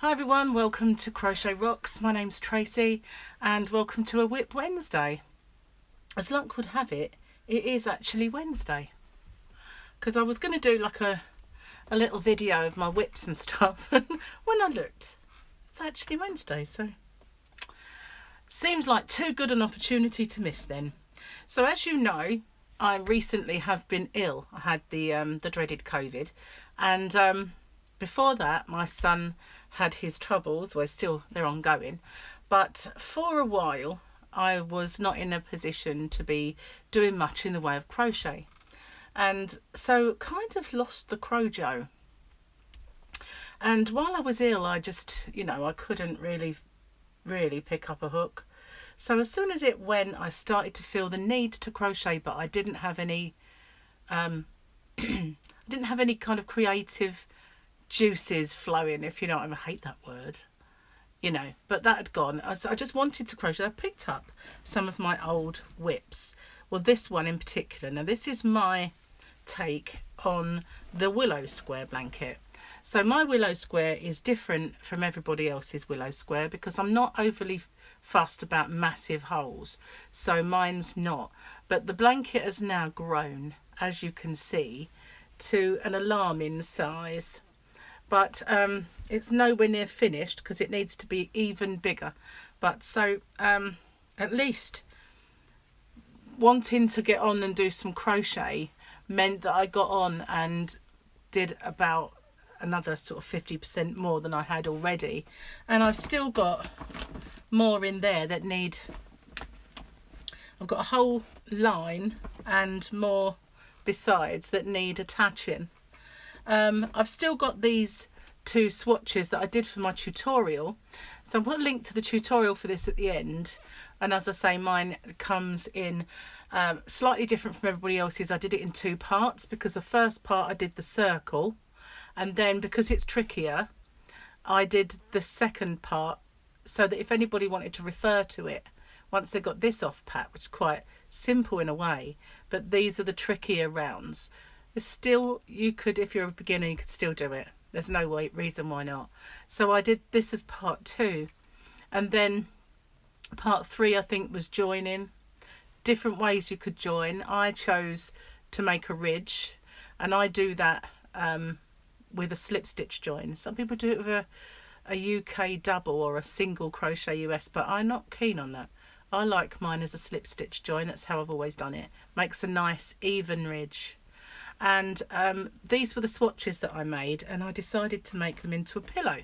Hi everyone, welcome to Crochet Rocks. My name's Tracy and welcome to a Whip Wednesday. As luck would have it, it is actually Wednesday. Because I was going to do like a little video of my whips and stuff, and when I looked, it's actually Wednesday, so seems like too good an opportunity to miss then. So as you know, I recently have been ill. I had the dreaded COVID, and before that my son had his troubles. Well, they're ongoing, but for a while I was not in a position to be doing much in the way of crochet, and so kind of lost the crojo. And while I was ill, I just, I couldn't really pick up a hook. So as soon as it went, I started to feel the need to crochet, but I didn't have any didn't have any kind of creative juices flowing, if you know what I mean. I hate that word, but that had gone. I just wanted to crochet. I picked up some of my old whips. Well, this one in particular. Now, this is my take on the Willow square blanket. So my Willow square is different from everybody else's Willow square because I'm not overly fussed about massive holes. So mine's not. But the blanket has now grown, as you can see, to an alarming size. But it's nowhere near finished because it needs to be even bigger. But so at least wanting to get on and do some crochet meant that I got on and did about another sort of 50% more than I had already. And I've still got more in there that need, I've got a whole line and more besides that need attaching. I've still got these two swatches that I did for my tutorial, so I'll put a link to the tutorial for this at the end. And as I say, mine comes in slightly different from everybody else's. I did it in two parts because the first part I did the circle, and then because it's trickier I did the second part so that if anybody wanted to refer to it once they got this off pat, which is quite simple in a way, but these are the trickier rounds. Still, you could, if you're a beginner, you could still do it. There's no reason why not. So I did this as part 2, and then part 3 I think was joining. Different ways you could join. I chose to make a ridge, and I do that with a slip stitch join. Some people do it with a UK double or a single crochet US, but I'm not keen on that. I like mine as a slip stitch join. That's how I've always done it. Makes a nice even ridge. And these were the swatches that I made, and I decided to make them into a pillow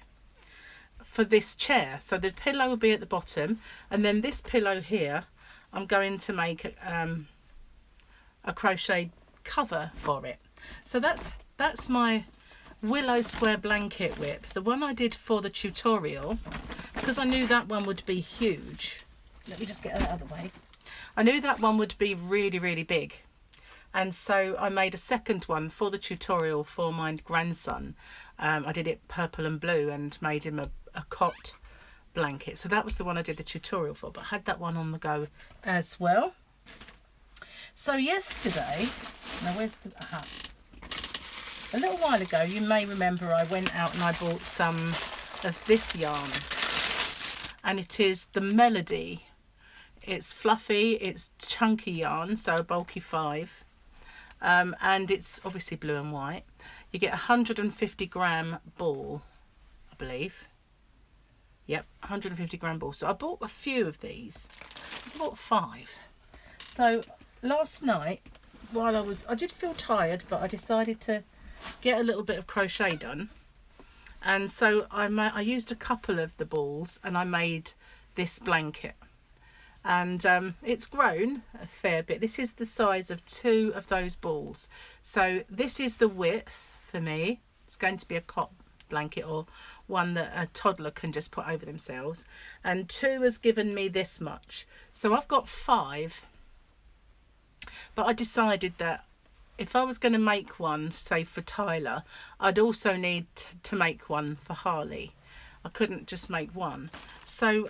for this chair. So the pillow will be at the bottom, and then this pillow here I'm going to make a crochet cover for it. So that's my Willow square blanket whip, the one I did for the tutorial, because I knew that one would be huge. Let me just get that out of the way. I knew that one would be really big. And so I made a second one for the tutorial for my grandson. I did it purple and blue and made him a cot blanket. So that was the one I did the tutorial for, but I had that one on the go as well. So yesterday, now where's the, a little while ago, you may remember I went out and I bought some of this yarn. And it is the Melody. It's fluffy, it's chunky yarn, so a bulky 5. And it's obviously blue and white. You get 150-gram ball, I believe. Yep, 150-gram ball. So I bought a few of these. I bought 5. So last night, while I did feel tired, but I decided to get a little bit of crochet done. And so I used a couple of the balls and I made this blanket. And it's grown a fair bit. This is the size of 2 of those balls. So this is the width for me. It's going to be a cot blanket, or one that a toddler can just put over themselves. And 2 has given me this much. So I've got 5. But I decided that if I was going to make one, say for Tyler, I'd also need to make one for Harley. I couldn't just make one. So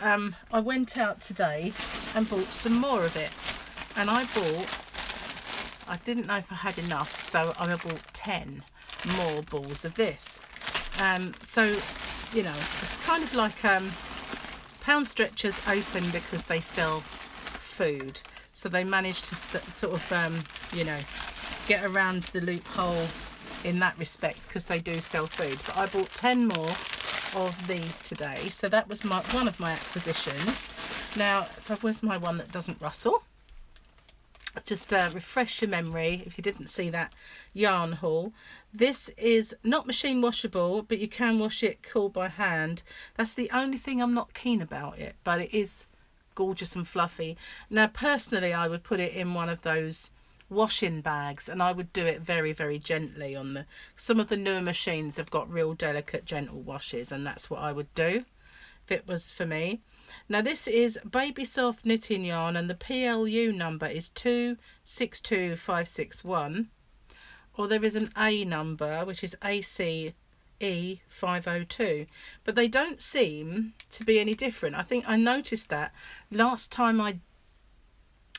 I went out today and bought some more of it. And I didn't know if I had enough, so I bought 10 more balls of this. So you know, it's kind of like Pound Stretchers open because they sell food, so they managed to sort of you know, get around the loophole in that respect because they do sell food. But I bought 10 more of these today, so that was one of my acquisitions. Now, where's my one that doesn't rustle? Just refresh your memory if you didn't see that yarn haul. This is not machine washable, but you can wash it cool by hand. That's the only thing I'm not keen about it, but it is gorgeous and fluffy. Now personally, I would put it in one of those wash-in bags, and I would do it very, very gently on the, some of the newer machines have got real delicate gentle washes, and that's what I would do if it was for me. Now this is Baby Soft knitting yarn, and the PLU number is 262561, or there is an A number which is ACE 502, but they don't seem to be any different. I think I noticed that last time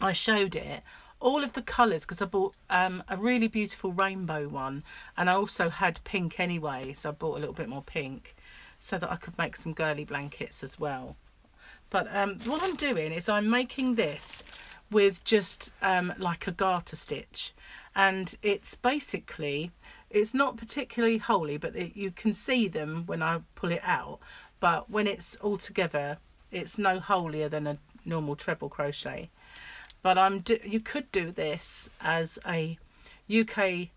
I showed it, all of the colours, because I bought a really beautiful rainbow one, and I also had pink anyway, so I bought a little bit more pink so that I could make some girly blankets as well. But what I'm doing is I'm making this with just like a garter stitch, and it's basically, it's not particularly holy, but you can see them when I pull it out, but when it's all together it's no holier than a normal treble crochet. But you could do this as a UK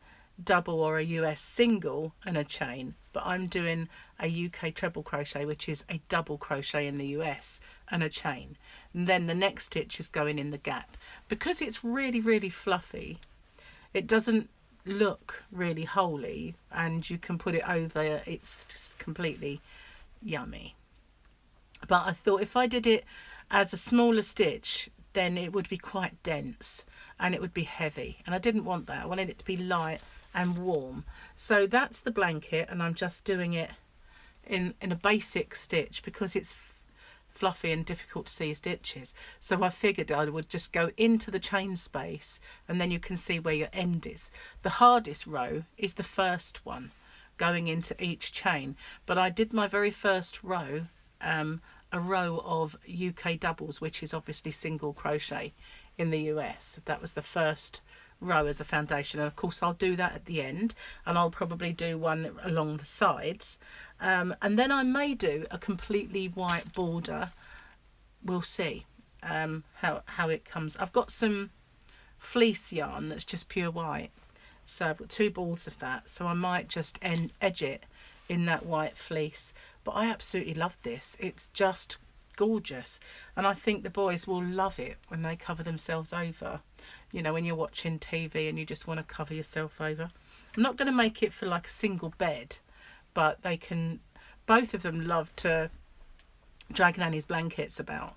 double or a US single and a chain, but I'm doing a UK treble crochet, which is a double crochet in the US and a chain, and then the next stitch is going in the gap. Because it's really, really fluffy, it doesn't look really holy, and you can put it over, it's just completely yummy. But I thought if I did it as a smaller stitch, then it would be quite dense and it would be heavy, and I didn't want that. I wanted it to be light and warm. So that's the blanket, and I'm just doing it in a basic stitch because it's fluffy and difficult to see stitches. So I figured I would just go into the chain space, and then you can see where your end is. The hardest row is the first one going into each chain, but I did my very first row a row of UK doubles, which is obviously single crochet in the US. That was the first row as a foundation, and of course I'll do that at the end, and I'll probably do one along the sides, and then I may do a completely white border. We'll see how it comes. I've got some fleece yarn that's just pure white, so I've got 2 balls of that, so I might just edge it in that white fleece. But I absolutely love this. It's just gorgeous, and I think the boys will love it when they cover themselves over, you know, when you're watching TV and you just want to cover yourself over. I'm not going to make it for like a single bed, but they can, both of them love to drag Nanny's blankets about.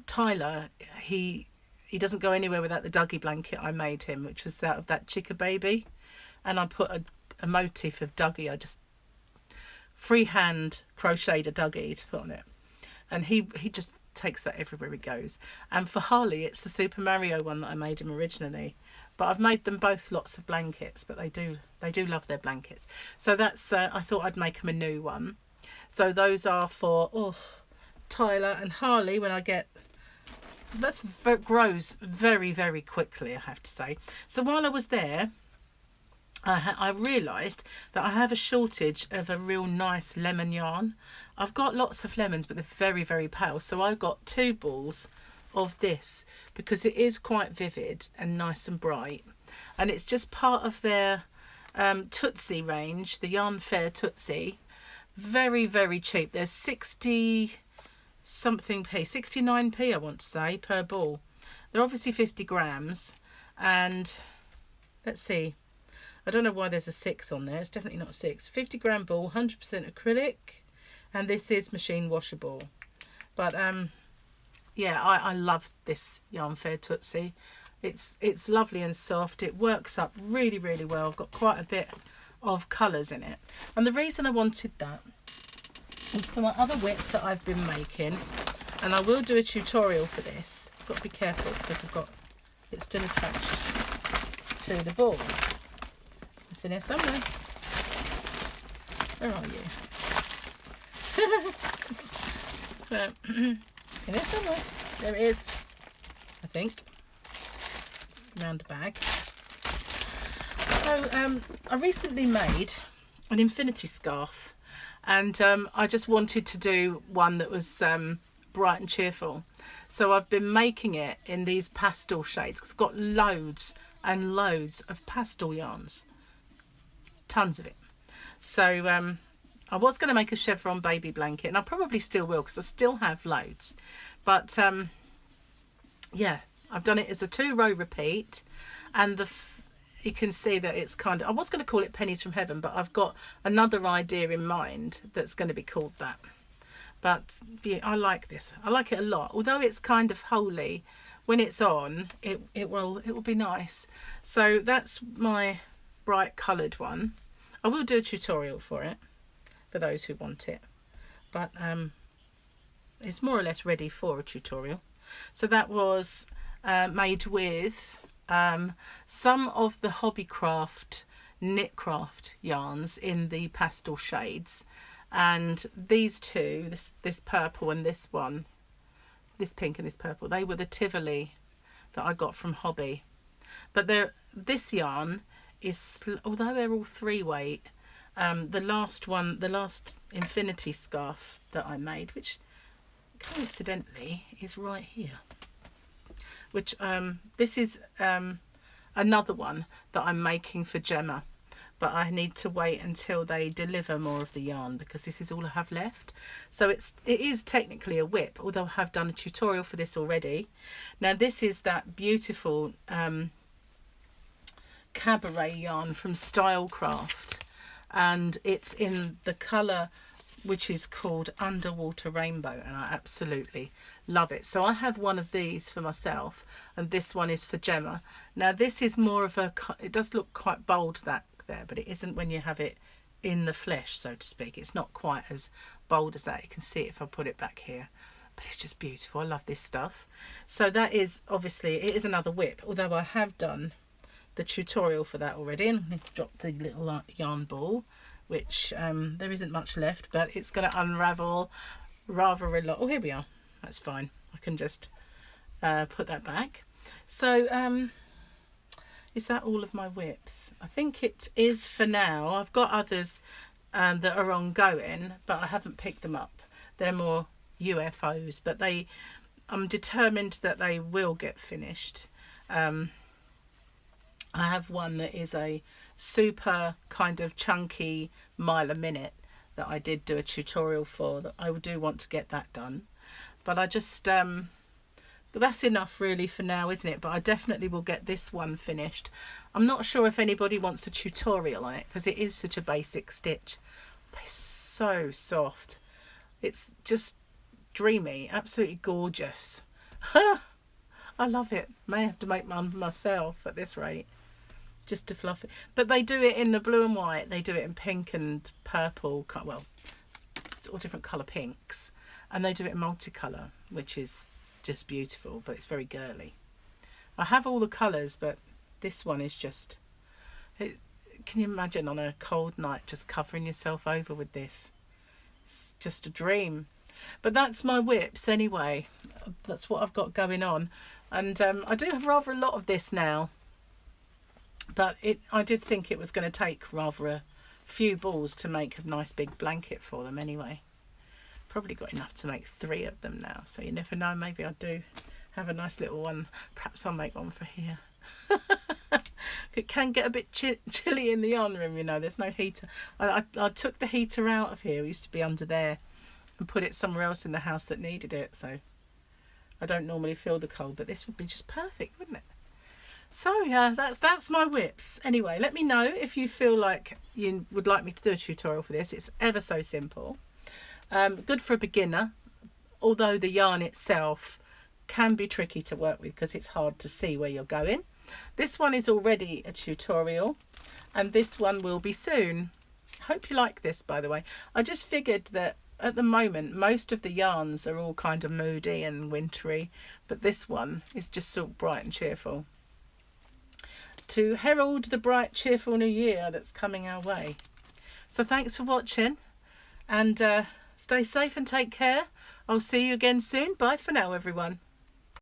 Tyler, he doesn't go anywhere without the Dougie blanket I made him, which was out of that Chica Baby, and I put a motif of Dougie. I just freehand crocheted a Dougie to put on it, and he just takes that everywhere he goes. And for Harley, it's the Super Mario one that I made him originally, but I've made them both lots of blankets, but they do love their blankets. So that's I thought I'd make them a new one. So those are for Tyler and Harley. When I get that grows very, very quickly, I have to say. So while I was there, I realised that I have a shortage of a real nice lemon yarn. I've got lots of lemons, but they're very, very pale. So I got 2 balls of this because it is quite vivid and nice and bright. And it's just part of their Tootsie range, the Yarn Fair Tootsie. Very, very cheap. There's 60 something p, 69p I want to say, per ball. They're obviously 50 grams. And let's see. I don't know why there's a 6 on there. It's definitely not 6. 50 gram ball, 100% acrylic, and this is machine washable. But yeah, I love this Yarn Fair Tootsie. It's lovely and soft. It works up really, really well. I've got quite a bit of colours in it. And the reason I wanted that is for my other whip that I've been making, and I will do a tutorial for this. I've got to be careful because it's still attached to the ball. It's in here somewhere. Where are you? In there somewhere. There it is, I think. Round the bag. So I recently made an infinity scarf, and I just wanted to do one that was bright and cheerful. So I've been making it in these pastel shades. It's got loads and loads of pastel yarns, tons of it. So I was going to make a chevron baby blanket, and I probably still will because I still have loads. But yeah, I've done it as a 2-row repeat, and you can see that it's kind of, I was going to call it Pennies from Heaven, but I've got another idea in mind that's going to be called that. But yeah, I like this. I like it a lot. Although it's kind of holy, when it's on, it will be nice. So that's my bright coloured one. I will do a tutorial for it for those who want it, but it's more or less ready for a tutorial. So that was made with some of the Hobbycraft Knitcraft yarns in the pastel shades, and these two, this purple and this one, this pink and this purple, they were the Tivoli that I got from Hobby. But this yarn is, although they're all 3-weight, the last infinity scarf that I made, which coincidentally is right here, which this is another one that I'm making for Gemma, but I need to wait until they deliver more of the yarn because this is all I have left. So it is technically a whip, although I have done a tutorial for this already. Now this is that beautiful cabaret yarn from Stylecraft, and it's in the colour which is called Underwater Rainbow, and I absolutely love it. So I have one of these for myself, and this one is for Gemma. Now this is more of a, it does look quite bold that there, but it isn't when you have it in the flesh, so to speak. It's not quite as bold as that. You can see it if I put it back here, but it's just beautiful. I love this stuff. So that is, obviously it is another whip, although I have done the tutorial for that already, and I'm going to drop the little yarn ball, which there isn't much left, but it's going to unravel rather a lot. Oh, here we are. That's fine. I can just put that back. So is that all of my whips? I think it is for now. I've got others that are ongoing, but I haven't picked them up. They're more UFOs, but I'm determined that they will get finished. I have one that is a super kind of chunky mile a minute that I did do a tutorial for, that I do want to get that done. But I just that's enough really for now, isn't it? But I definitely will get this one finished. I'm not sure if anybody wants a tutorial on it because it is such a basic stitch, but it's so soft. It's just dreamy, absolutely gorgeous. I love it. May have to make one myself at this rate, just to fluff it. But they do it in the blue and white. They do it in pink and purple, well, it's all different colour pinks, and they do it in multicolour, which is just beautiful, but it's very girly. I have all the colours, but this one is just, can you imagine on a cold night just covering yourself over with this? It's just a dream. But that's my whips anyway. That's what I've got going on, and I do have rather a lot of this now, but I did think it was going to take rather a few balls to make a nice big blanket for them anyway. Probably got enough to make 3 of them now, so you never know, maybe I do have a nice little one. Perhaps I'll make one for here. It can get a bit chilly in the yarn room, you know, there's no heater. I took the heater out of here, it used to be under there, and put it somewhere else in the house that needed it, so I don't normally feel the cold, but this would be just perfect, wouldn't it? So yeah, that's my whips. Anyway, let me know if you feel like you would like me to do a tutorial for this. It's ever so simple. Good for a beginner, although the yarn itself can be tricky to work with because it's hard to see where you're going. This one is already a tutorial, and this one will be soon. Hope you like this, by the way. I just figured that at the moment most of the yarns are all kind of moody and wintry, but this one is just so bright and cheerful, to herald the bright cheerful new year that's coming our way. So thanks for watching, and Stay safe and take care. I'll see you again soon. Bye for now, everyone.